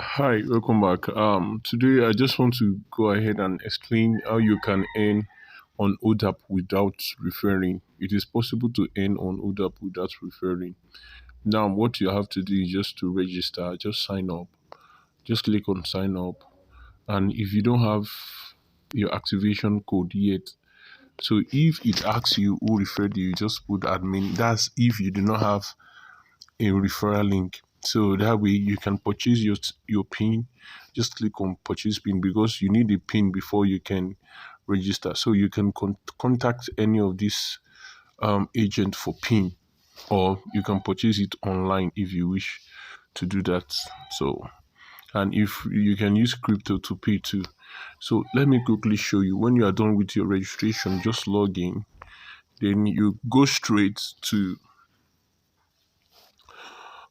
Hi, welcome back. Today I just want to go ahead and explain how you can earn on ODAP without referring. It is possible to earn on ODAP without referring. Now, what you have to do is just to register, just sign up, just click on sign up. And if you don't have your activation code yet, so if it asks you who referred you, just put admin. That's if you do not have a referral link. So that way you can purchase your pin. Just click on purchase pin because you need a pin before you can register. So you can contact any of these agent for pin, or you can purchase it online if you wish to do that. So, and if you can use crypto to pay too. So let me quickly show you. When you are done with your registration, just log in. Then you go straight to,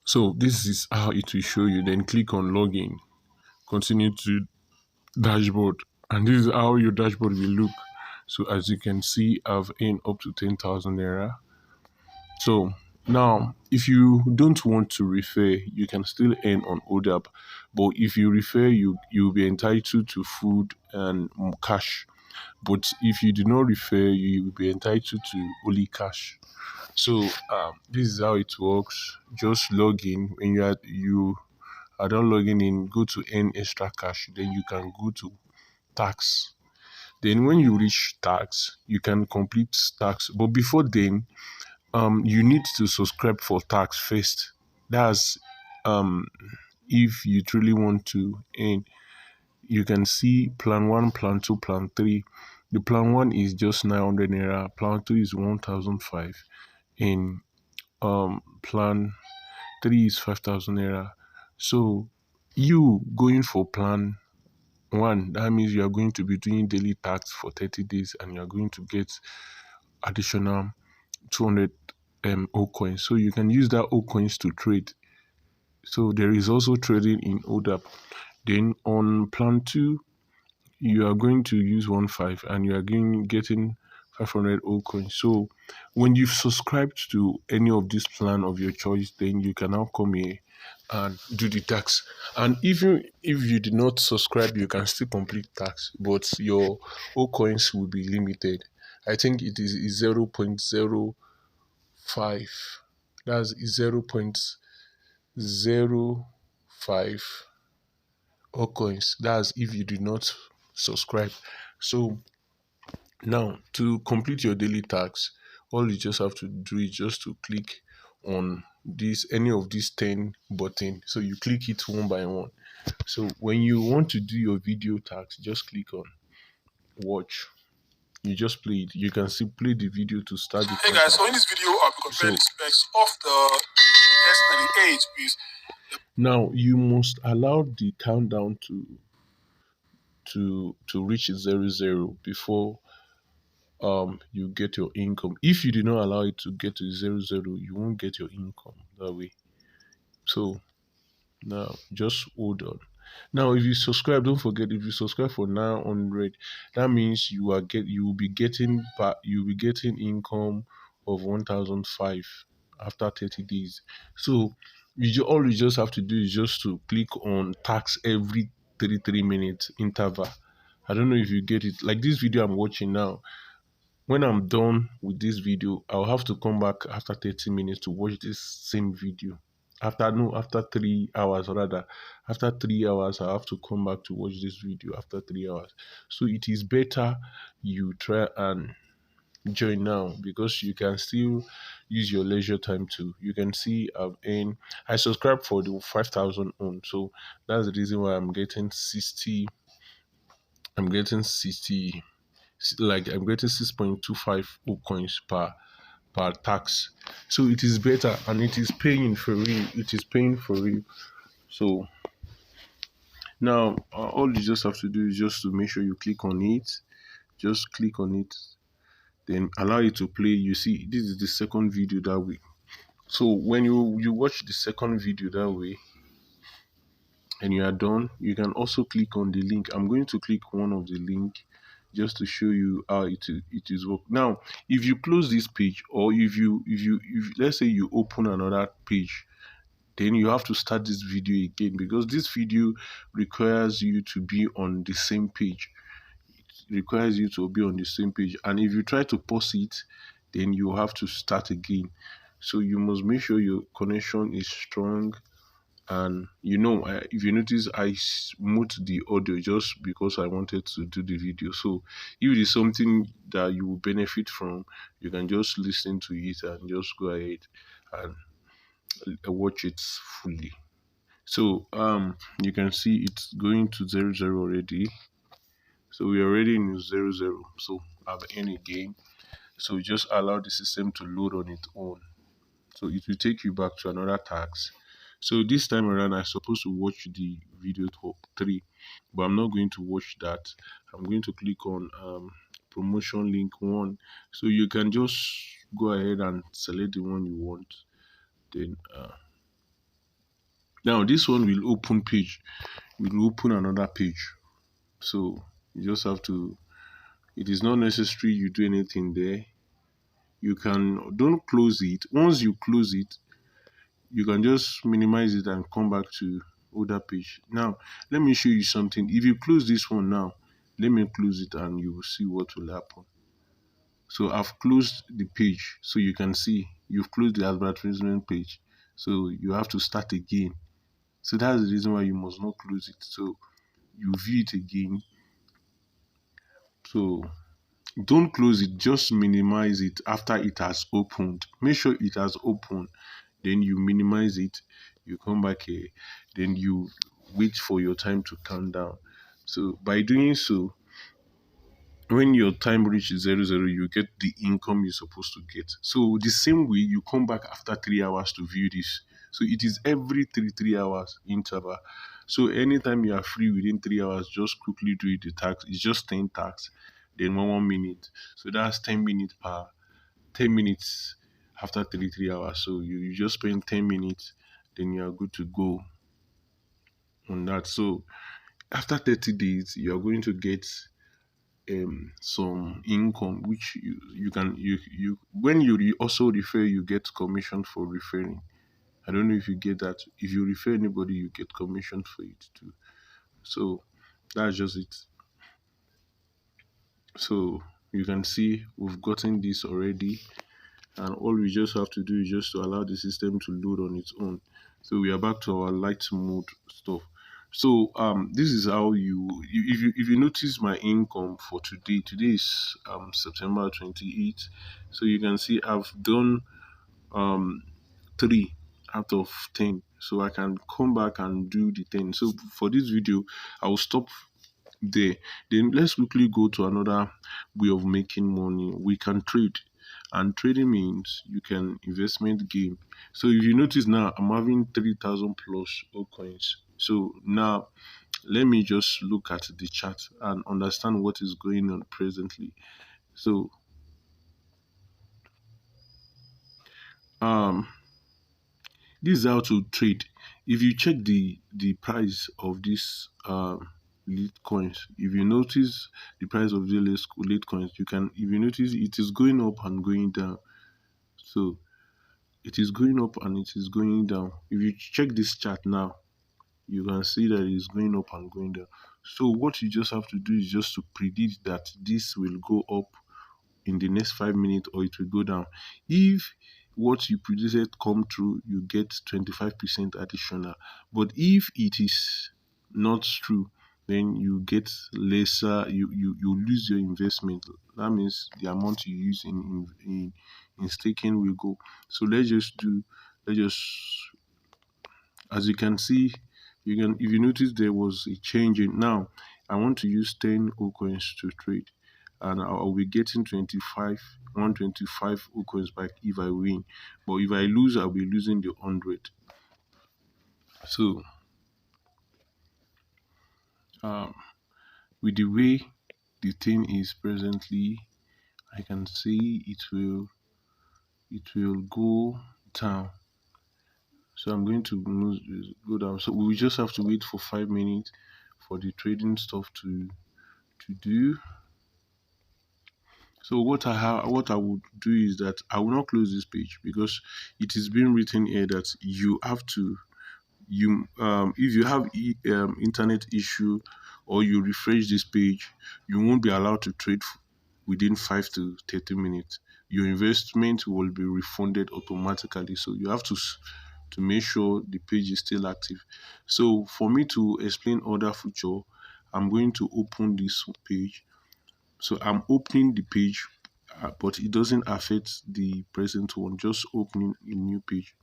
so this is how it will show you. Then click on login, continue to dashboard, and this is how your dashboard will look. So as you can see, I've earned up to 10,000 naira. So now, if you don't want to refer, you can still earn on ODAP. But if you refer, you'll be entitled to food and cash. But if you do not refer, you will be entitled to only cash. So this is how it works. Just log in when you are done logging in. Go to earn extra cash. Then you can go to tax. Then when you reach tax, you can complete tax. But before then, you need to subscribe for tax first. That's um if you truly want to earn. You can see plan one, plan two, plan three. The plan one is just 900 naira. Plan two is 1,005. In plan three is 5,000 naira. So you going for plan one, that means you are going to be doing daily tax for 30 days and you are going to get additional 200 O coins. So you can use that O coins to trade. So there is also trading in ODAP. Then on plan two, you are going to use 1.5 and you are getting 500 O coins. So when you've subscribed to any of this plan of your choice, then you can now come here and do the tax. And even if you did not subscribe, you can still complete tax, but your O coins will be limited. I think it is 0.05. That's 0.05 O coins. That's if you do not subscribe. So now, to complete your daily tasks, all you just have to do is just to click on this any of these 10 button. So you click it one by one. So when you want to do your video task, just click on watch. You just play it. You can see play the video to start the Hey guys, so in this video I'll be comparing the specs of the S98 with now you must allow the countdown to reach 00 before you get your income. If you do not allow it to get to 00, you won't get your income that way. So now just hold on. Now if you subscribe, don't forget, if you subscribe for 900, that means you will be getting income of 1,005 after 30 days. So all you just have to do is just to click on tax every 3 minutes interval. I don't know if you get it. Like this video I'm watching now, when I'm done with this video, I'll have to come back after 30 minutes to watch this same video. After 3 hours, rather. After 3 hours, I have to come back to watch this video after 3 hours. So it is better you try and join now, because you can still use your leisure time too. You can see I subscribed for the 5,000 on. So that's the reason why I'm getting 60. I'm getting 60, like I'm getting 6.25 O coins per tax. So it is better and it is paying for real. It is paying for real. So now all you just have to do is just to make sure you click on it. Just click on it, then allow it to play. You see, this is the second video that way. So when you watch the second video that way and you are done, you can also click on the link. I'm going to click one of the link just to show you how it is work. Now if you close this page, or if you let's say you open another page, then you have to start this video again, because this video requires you to be on the same page. It requires you to be on the same page, and if you try to pause it, then you have to start again. So you must make sure your connection is strong. And if you notice, I mute the audio just because I wanted to do the video. So if it is something that you will benefit from, you can just listen to it and just go ahead and watch it fully. So you can see it's going to 0-0 already. So we're already in 0-0. So I've end again. So just allow the system to load on its own. So it will take you back to another task. So this time around, I'm supposed to watch the video top 3, but I'm not going to watch that. I'm going to click on promotion link 1. So you can just go ahead and select the one you want. Then now this one will open page. Will open another page. So you just have to. It is not necessary you do anything there. You don't close it. Once you close it, you can just minimize it and come back to older page. Now let me show you something. If you close this one now, let me close it and you will see what will happen. So I've closed the page, so you can see you've closed the advertisement page, so you have to start again. So that's the reason why you must not close it. So you view it again. So don't close it, just minimize it after it has opened. Make sure it has opened, then you minimize it, you come back here, then you wait for your time to count down. So by doing so, when your time reaches 0-0, you get the income you're supposed to get. So the same way, you come back after 3 hours to view this. So it is every 3 hours interval. So anytime you are free within 3 hours, just quickly do the tax. It's just 10 tax, then 1 minute. So that's 10 minutes per 10 minutes after three hours. So you just spend 10 minutes, then you are good to go on that. So after 30 days, you are going to get some income, which you can you when you also refer, you get commission for referring. I don't know if you get that. If you refer anybody, you get commission for it too. So that's just it. So you can see we've gotten this already, and all we just have to do is just to allow the system to load on its own. So we are back to our light mode stuff. So this is how if you notice my income for today is September 28th. So you can see I've done um 3 out of 10. So I can come back and do the 10. So for this video, I will stop there. Then let's quickly go to another way of making money. We can trade, and trading means you can investment game. So if you notice now, I'm having 3,000 plus old coins. So now let me just look at the chart and understand what is going on presently. So um this is how to trade. If you check the price of this lead coins, if you notice the price of the lead coins, you can, if you notice, it is going up and going down. So it is going up and it is going down. If you check this chart now, you can see that it is going up and going down. So what you just have to do is just to predict that this will go up in the next 5 minutes or it will go down. If what you predicted come true, you get 25% additional. But if it is not true, then you get lesser, you lose your investment. That means the amount you use in staking will go. So let's just, as you can see, if you notice, there was a change in. Now I want to use 10 O coins to trade, and I'll be getting 125 O coins back if I win. But if I lose, I'll be losing the 100. So um with the way the thing is presently, I can see it will go down. So I'm going to go down. So we just have to wait for 5 minutes for the trading stuff to do. So what I would do is that I will not close this page because it is being written here that you have to you if you have internet issue or you refresh this page, you won't be allowed to trade within 5 to 30 minutes. Your investment will be refunded automatically, so you have to make sure the page is still active. So for me to explain other feature, I'm going to open this page. So I'm opening the page, but it doesn't affect the present one, just opening a new page.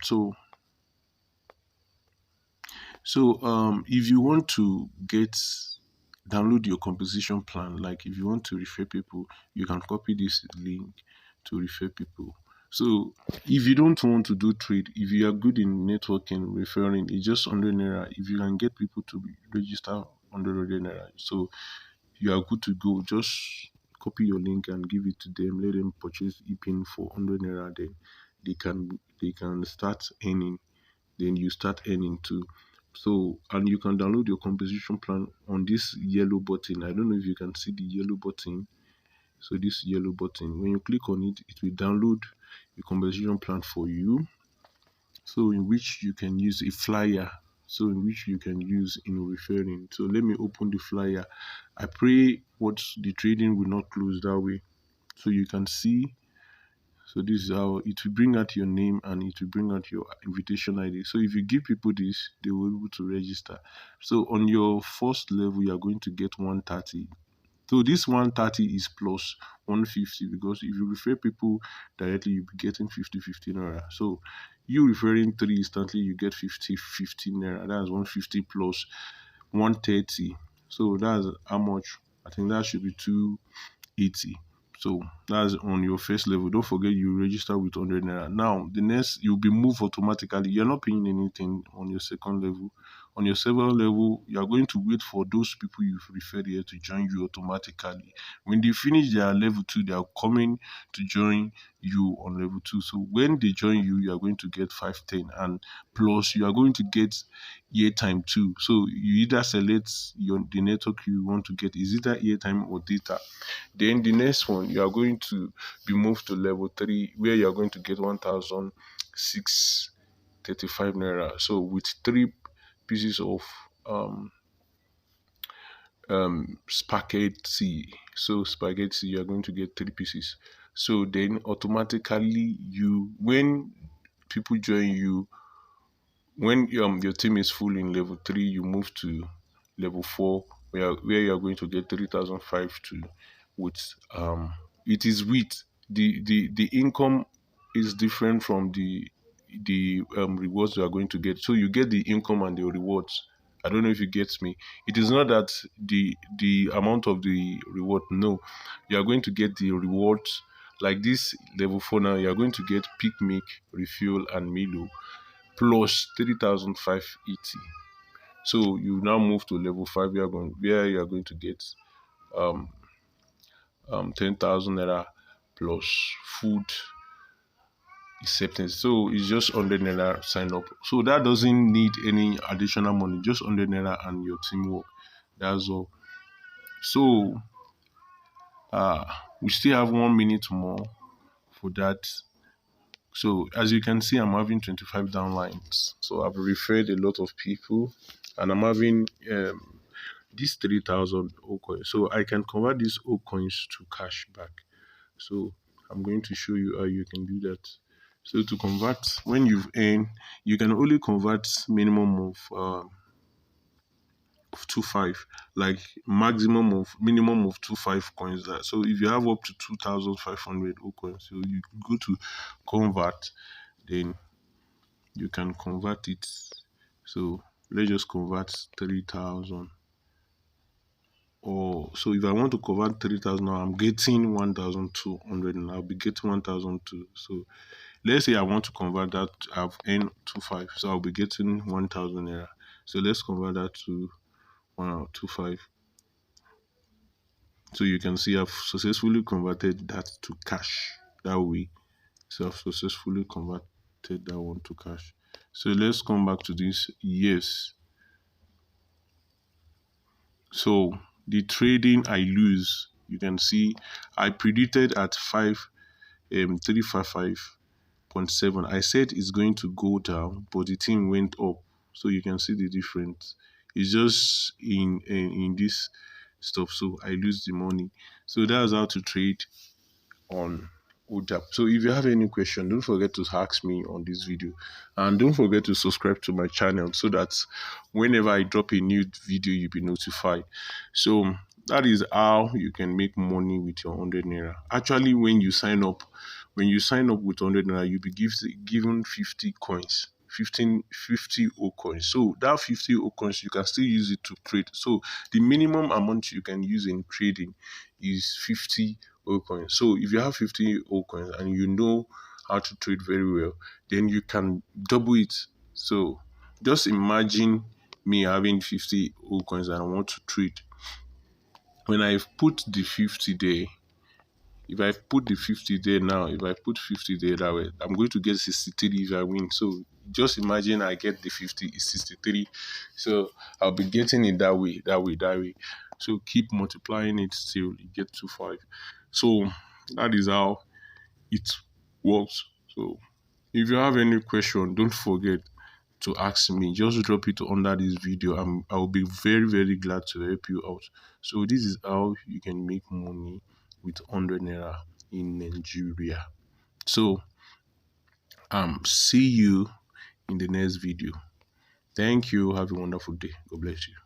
So if you want to download your composition plan, like if you want to refer people, you can copy this link to refer people. So if you don't want to do trade, if you are good in networking, referring, it's just 100 naira. If you can get people to register 100 naira, so you are good to go. Just copy your link and give it to them. Let them purchase e-pin for 100 naira. Then they can start earning, then you start earning too. So, and you can download your composition plan on this yellow button. I don't know if you can see the yellow button. So this yellow button, when you click on it, it will download the composition plan for you. So in which you can use a flyer. So in which you can use in referring. So let me open the flyer. I pray what the trading will not close that way. So you can see, so this is how it will bring out your name and it will bring out your invitation ID. So if you give people this, they will be able to register. So on your first level, you are going to get 130. So this 130 is plus 150 because if you refer people directly, you'll be getting 50 naira. So you referring 3 instantly, you get 50 naira. That's 150 plus 130. So that's how much? I think that should be 280. So that's on your first level. Don't forget you register with 100 naira. Now the next you'll be moved automatically. You're not paying anything on your second level. On your several level, you are going to wait for those people you've referred here to join you automatically. When they finish their level 2, they are coming to join you on level 2. So when they join you, you are going to get 510, and plus you are going to get airtime too. So you either select the network you want to get, is either airtime or data. Then the next one, you are going to be moved to level 3 where you are going to get 1,635 naira. So with 3 pieces of um spaghetti. So spaghetti, you are going to get 3 pieces. So then automatically when people join you, when your team is full in level 3, you move to level 4 where you are going to get 3,005 to with it is with the income is different from the rewards you are going to get. So you get the income and the rewards. I don't know if you get me. It is not that the amount of the reward. No, you are going to get the rewards. Like this level 4 now, you are going to get pick, make, refuel, and Milo plus 3,580. So you now move to level 5. You are going to get 10,000 naira plus food acceptance. So it's just 100 naira sign up. So that doesn't need any additional money. Just 100 naira and your teamwork. That's all. So we still have 1 minute more for that. So as you can see, I'm having 25 downlines. So I've referred a lot of people, and I'm having these 3,000 old coins. So I can convert these old coins to cash back. So I'm going to show you how you can do that. So to convert, when you've earned, you can only convert minimum of 25, like minimum of 25 coins. That so if you have up to 2,500 old coins, so you go to convert, then you can convert it. So let's just convert 3,000. Or so if I want to convert 3,000 now, I'm getting 1,200 and I'll be getting 1,002. So let's say I want to convert that, I've earned 25, so I'll be getting 1,000 naira. So let's convert that to 1,25. So you can see I've successfully converted that to cash that way. So I've successfully converted that one to cash. So let's come back to this. Yes. So the trading I lose You can see I predicted at 355.7. I said it's going to go down, but the thing went up. So you can see the difference. It's just in this stuff. So I lose the money. So that's how to trade on ODAP. So if you have any question, don't forget to ask me on this video, and don't forget to subscribe to my channel so that whenever I drop a new video, you'll be notified. So that is how you can make money with your 100 naira. Actually, when you sign up with 100 naira, you'll be given 50 coins. 50 O coins. So that 50 O coins, you can still use it to trade. So the minimum amount you can use in trading is 50 O coins. So if you have 50 O coins and you know how to trade very well, then you can double it. So just imagine me having 50 O coins and I want to trade. When I've put the 50 there, if I put the 50 there now, if I put 50 there that way, I'm going to get 63 if I win. So just imagine I get the 50 is 63. So I'll be getting it that way, that way, that way. So keep multiplying it till you get to 5. So that is how it works. So if you have any question, don't forget to ask me. Just drop it under this video. I'll be very, very glad to help you out. So this is how you can make money with 100 naira in Nigeria. So see you in the next video. Thank you. Have a wonderful day. God bless you.